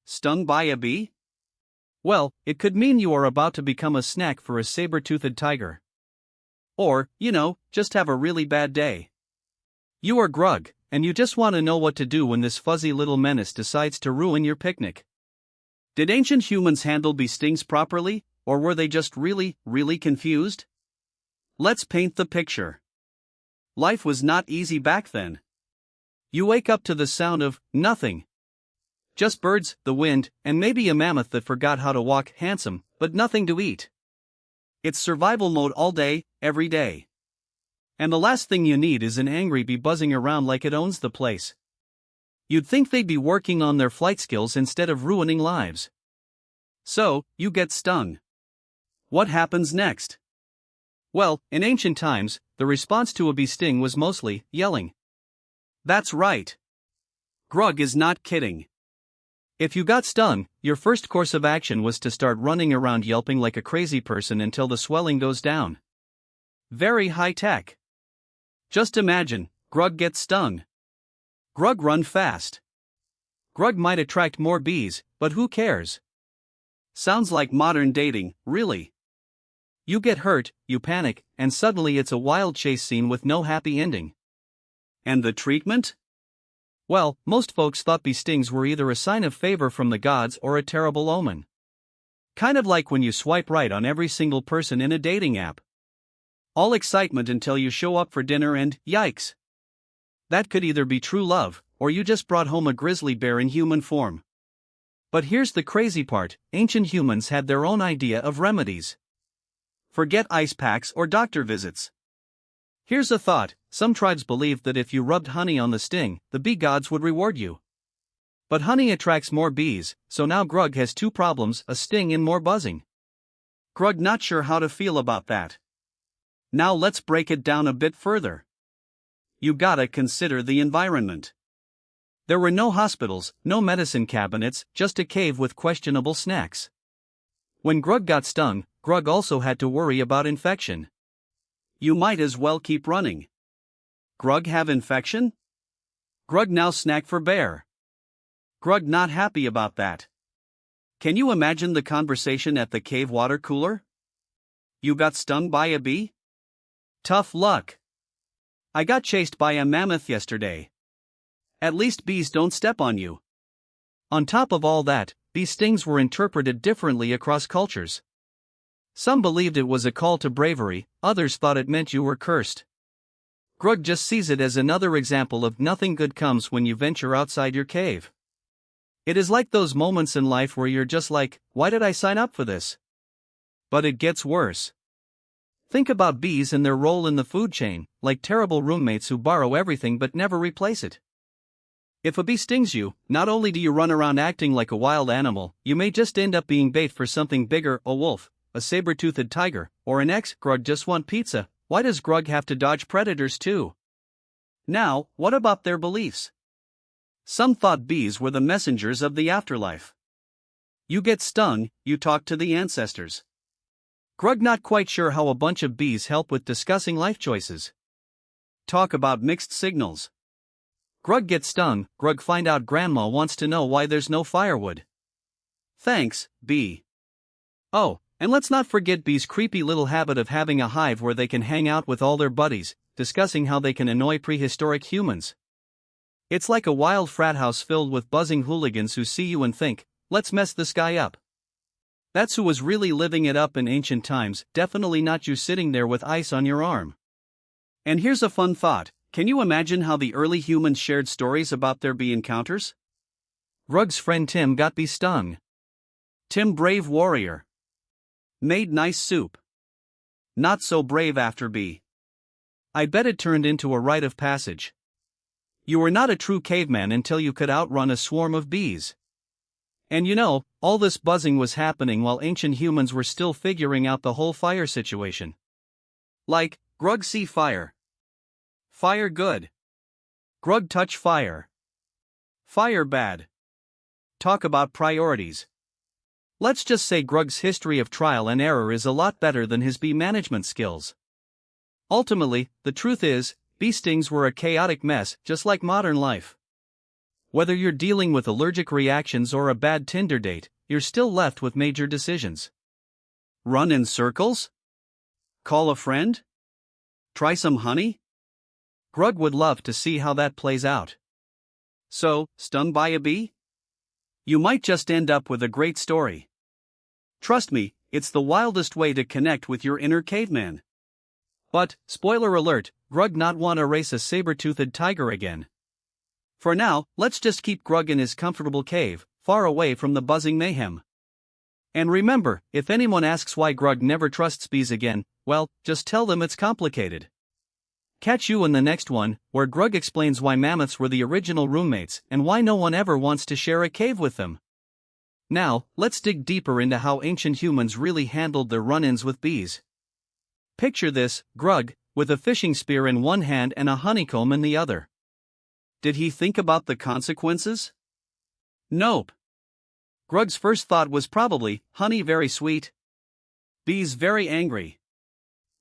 Stung by a bee? Well, it could mean you are about to become a snack for a saber-toothed tiger. Or, just have a really bad day. You are Grug, and you just want to know what to do when this fuzzy little menace decides to ruin your picnic. Did ancient humans handle bee stings properly, or were they just really, really confused? Let's paint the picture. Life was not easy back then. You wake up to the sound of nothing. Just birds, the wind, and maybe a mammoth that forgot how to walk, handsome, but nothing to eat. It's survival mode all day, every day. And the last thing you need is an angry bee buzzing around like it owns the place. You'd think they'd be working on their flight skills instead of ruining lives. So, you get stung. What happens next? Well, in ancient times, the response to a bee sting was mostly yelling. That's right. Grug is not kidding. If you got stung, your first course of action was to start running around yelping like a crazy person until the swelling goes down. Very high tech. Just imagine, Grug gets stung. Grug run fast. Grug might attract more bees, but who cares? Sounds like modern dating, really. You get hurt, you panic, and suddenly it's a wild chase scene with no happy ending. And the treatment? Well, most folks thought bee stings were either a sign of favor from the gods or a terrible omen. Kind of like when you swipe right on every single person in a dating app. All excitement until you show up for dinner and, yikes! That could either be true love, or you just brought home a grizzly bear in human form. But here's the crazy part, ancient humans had their own idea of remedies. Forget ice packs or doctor visits. Here's a thought, some tribes believed that if you rubbed honey on the sting, the bee gods would reward you. But honey attracts more bees, so now Grug has two problems, a sting and more buzzing. Grug not sure how to feel about that. Now let's break it down a bit further. You gotta consider the environment. There were no hospitals, no medicine cabinets, just a cave with questionable snacks. When Grug got stung, Grug also had to worry about infection. You might as well keep running. Grug have infection? Grug now snack for bear. Grug not happy about that. Can you imagine the conversation at the cave water cooler? You got stung by a bee? Tough luck. I got chased by a mammoth yesterday. At least bees don't step on you. On top of all that, bee stings were interpreted differently across cultures. Some believed it was a call to bravery, others thought it meant you were cursed. Grug just sees it as another example of nothing good comes when you venture outside your cave. It is like those moments in life where you're just like, why did I sign up for this? But it gets worse. Think about bees and their role in the food chain, like terrible roommates who borrow everything but never replace it. If a bee stings you, not only do you run around acting like a wild animal, you may just end up being bait for something bigger, a wolf, a saber-toothed tiger, or an ex. Grug just want pizza. Why does Grug have to dodge predators too? Now, what about their beliefs? Some thought bees were the messengers of the afterlife. You get stung, you talk to the ancestors. Grug not quite sure how a bunch of bees help with discussing life choices. Talk about mixed signals. Grug gets stung, Grug find out grandma wants to know why there's no firewood. Thanks, bee. Oh, and let's not forget bees' creepy little habit of having a hive where they can hang out with all their buddies, discussing how they can annoy prehistoric humans. It's like a wild frat house filled with buzzing hooligans who see you and think, let's mess this guy up. That's who was really living it up in ancient times, definitely not you sitting there with ice on your arm. And here's a fun thought, can you imagine how the early humans shared stories about their bee encounters? Grug's friend Tim got bee stung. Tim brave warrior. Made nice soup. Not so brave after bee. I bet it turned into a rite of passage. You were not a true caveman until you could outrun a swarm of bees. And all this buzzing was happening while ancient humans were still figuring out the whole fire situation. Like, Grug see fire. Fire good. Grug touch fire. Fire bad. Talk about priorities. Let's just say Grug's history of trial and error is a lot better than his bee management skills. Ultimately, the truth is, bee stings were a chaotic mess, just like modern life. Whether you're dealing with allergic reactions or a bad Tinder date, you're still left with major decisions. Run in circles? Call a friend? Try some honey? Grug would love to see how that plays out. So, stung by a bee? You might just end up with a great story. Trust me, it's the wildest way to connect with your inner caveman. But, spoiler alert, Grug not want to race a saber-toothed tiger again. For now, let's just keep Grug in his comfortable cave, far away from the buzzing mayhem. And remember, if anyone asks why Grug never trusts bees again, well, just tell them it's complicated. Catch you in the next one, where Grug explains why mammoths were the original roommates and why no one ever wants to share a cave with them. Now, let's dig deeper into how ancient humans really handled their run-ins with bees. Picture this, Grug, with a fishing spear in one hand and a honeycomb in the other. Did he think about the consequences? Nope. Grug's first thought was probably, honey very sweet, bees very angry.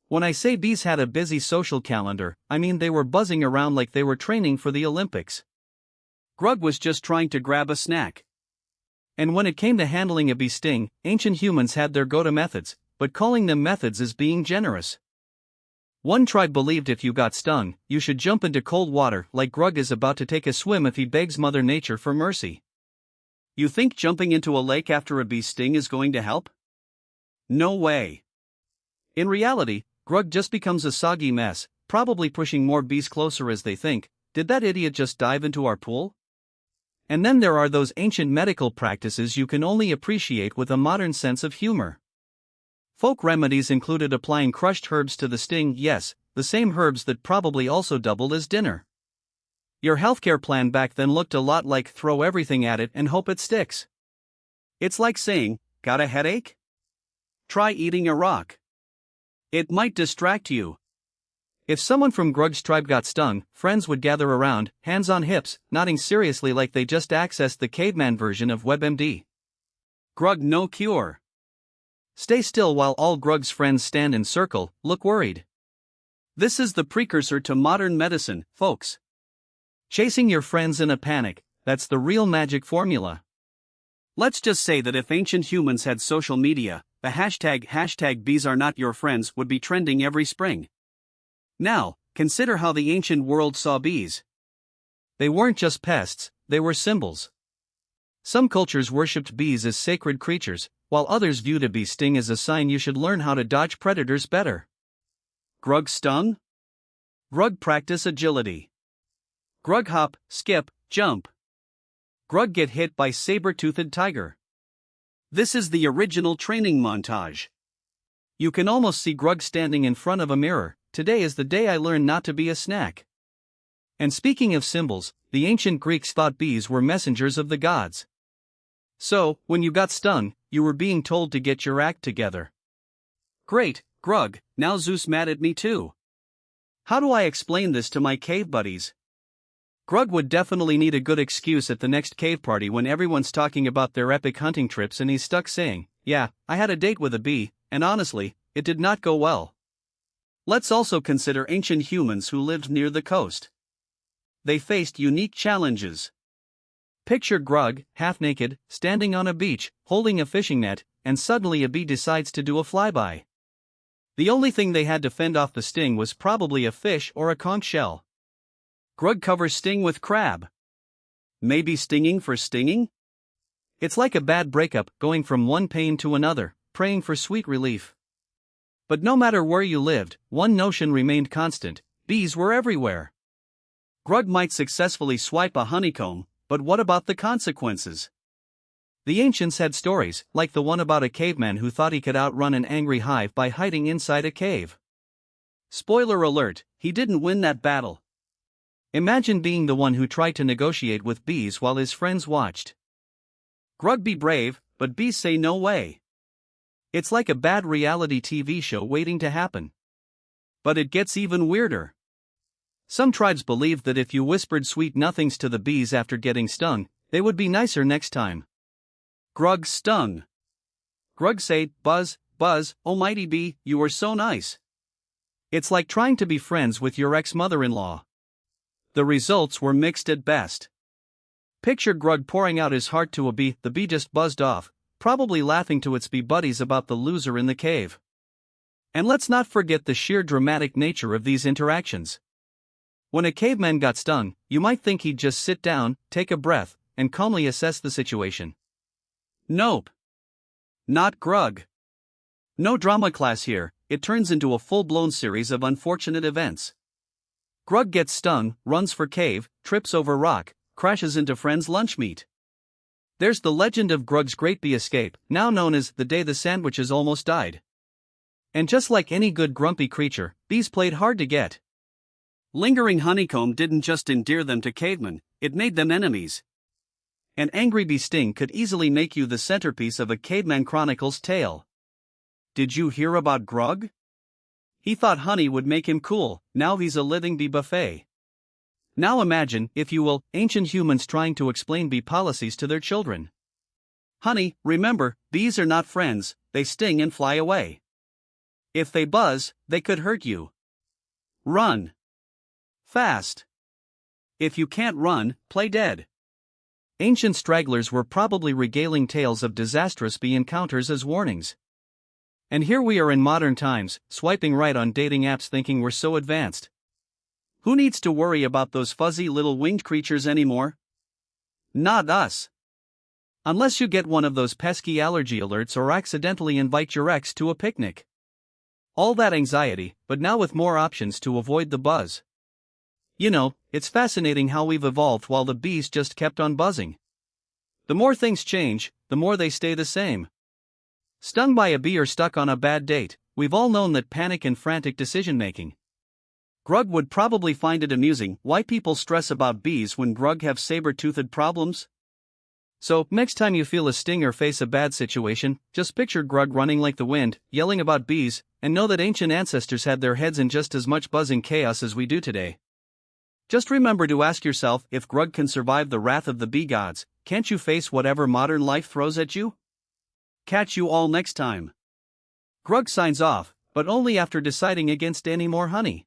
When I say bees had a busy social calendar, I mean they were buzzing around like they were training for the Olympics. Grug was just trying to grab a snack. And when it came to handling a bee sting, ancient humans had their go-to methods, but calling them methods is being generous. One tribe believed if you got stung, you should jump into cold water like Grug is about to take a swim if he begs Mother Nature for mercy. You think jumping into a lake after a bee sting is going to help? No way. In reality, Grug just becomes a soggy mess, probably pushing more bees closer as they think, did that idiot just dive into our pool? And then there are those ancient medical practices you can only appreciate with a modern sense of humor. Folk remedies included applying crushed herbs to the sting, yes, the same herbs that probably also doubled as dinner. Your healthcare plan back then looked a lot like throw everything at it and hope it sticks. It's like saying, got a headache? Try eating a rock. It might distract you. If someone from Grug's tribe got stung, friends would gather around, hands on hips, nodding seriously like they just accessed the caveman version of WebMD. Grug no cure. Stay still while all Grug's friends stand in circle, look worried. This is the precursor to modern medicine, folks. Chasing your friends in a panic, that's the real magic formula. Let's just say that if ancient humans had social media, the hashtag bees are not your friends would be trending every spring. Now, consider how the ancient world saw bees. They weren't just pests, they were symbols. Some cultures worshipped bees as sacred creatures, while others viewed a bee sting as a sign you should learn how to dodge predators better. Grug stung? Grug practice agility. Grug hop, skip, jump. Grug get hit by saber-toothed tiger. This is the original training montage. You can almost see Grug standing in front of a mirror. Today is the day I learned not to be a snack. And speaking of symbols, the ancient Greeks thought bees were messengers of the gods. So, when you got stung, you were being told to get your act together. Great, Grug, now Zeus mad at me too. How do I explain this to my cave buddies? Grug would definitely need a good excuse at the next cave party when everyone's talking about their epic hunting trips and he's stuck saying, yeah, I had a date with a bee, and honestly, it did not go well. Let's also consider ancient humans who lived near the coast. They faced unique challenges. Picture Grug, half-naked, standing on a beach, holding a fishing net, and suddenly a bee decides to do a flyby. The only thing they had to fend off the sting was probably a fish or a conch shell. Grug covers sting with crab. Maybe stinging for stinging? It's like a bad breakup, going from one pain to another, praying for sweet relief. But no matter where you lived, one notion remained constant: bees were everywhere. Grug might successfully swipe a honeycomb, but what about the consequences? The ancients had stories, like the one about a caveman who thought he could outrun an angry hive by hiding inside a cave. Spoiler alert, he didn't win that battle. Imagine being the one who tried to negotiate with bees while his friends watched. Grug be brave, but bees say no way. It's like a bad reality TV show waiting to happen. But it gets even weirder. Some tribes believed that if you whispered sweet nothings to the bees after getting stung, they would be nicer next time. Grug stung. Grug say, buzz, buzz, oh mighty bee, you were so nice. It's like trying to be friends with your ex-mother-in-law. The results were mixed at best. Picture Grug pouring out his heart to a bee. The bee just buzzed off, probably laughing to its bee buddies about the loser in the cave. And let's not forget the sheer dramatic nature of these interactions. When a caveman got stung, you might think he'd just sit down, take a breath, and calmly assess the situation. Nope. Not Grug. No drama class here, it turns into a full-blown series of unfortunate events. Grug gets stung, runs for cave, trips over rock, crashes into friend's lunch meat. There's the legend of Grug's great bee escape, now known as the day the sandwiches almost died. And just like any good grumpy creature, bees played hard to get. Lingering honeycomb didn't just endear them to cavemen, it made them enemies. An angry bee sting could easily make you the centerpiece of a Caveman Chronicles tale. Did you hear about Grug? He thought honey would make him cool, now he's a living bee buffet. Now imagine, if you will, ancient humans trying to explain bee policies to their children. Honey, remember, bees are not friends, they sting and fly away. If they buzz, they could hurt you. Run fast. If you can't run, play dead. Ancient stragglers were probably regaling tales of disastrous bee encounters as warnings. And here we are in modern times, swiping right on dating apps thinking we're so advanced. Who needs to worry about those fuzzy little winged creatures anymore? Not us. Unless you get one of those pesky allergy alerts or accidentally invite your ex to a picnic. All that anxiety, but now with more options to avoid the buzz. You know, it's fascinating how we've evolved while the bees just kept on buzzing. The more things change, the more they stay the same. Stung by a bee or stuck on a bad date, we've all known that panic and frantic decision-making. Grug would probably find it amusing why people stress about bees when Grug have saber-toothed problems. So, next time you feel a sting or face a bad situation, just picture Grug running like the wind, yelling about bees, and know that ancient ancestors had their heads in just as much buzzing chaos as we do today. Just remember to ask yourself, if Grug can survive the wrath of the bee gods, can't you face whatever modern life throws at you? Catch you all next time. Grug signs off, but only after deciding against any more honey.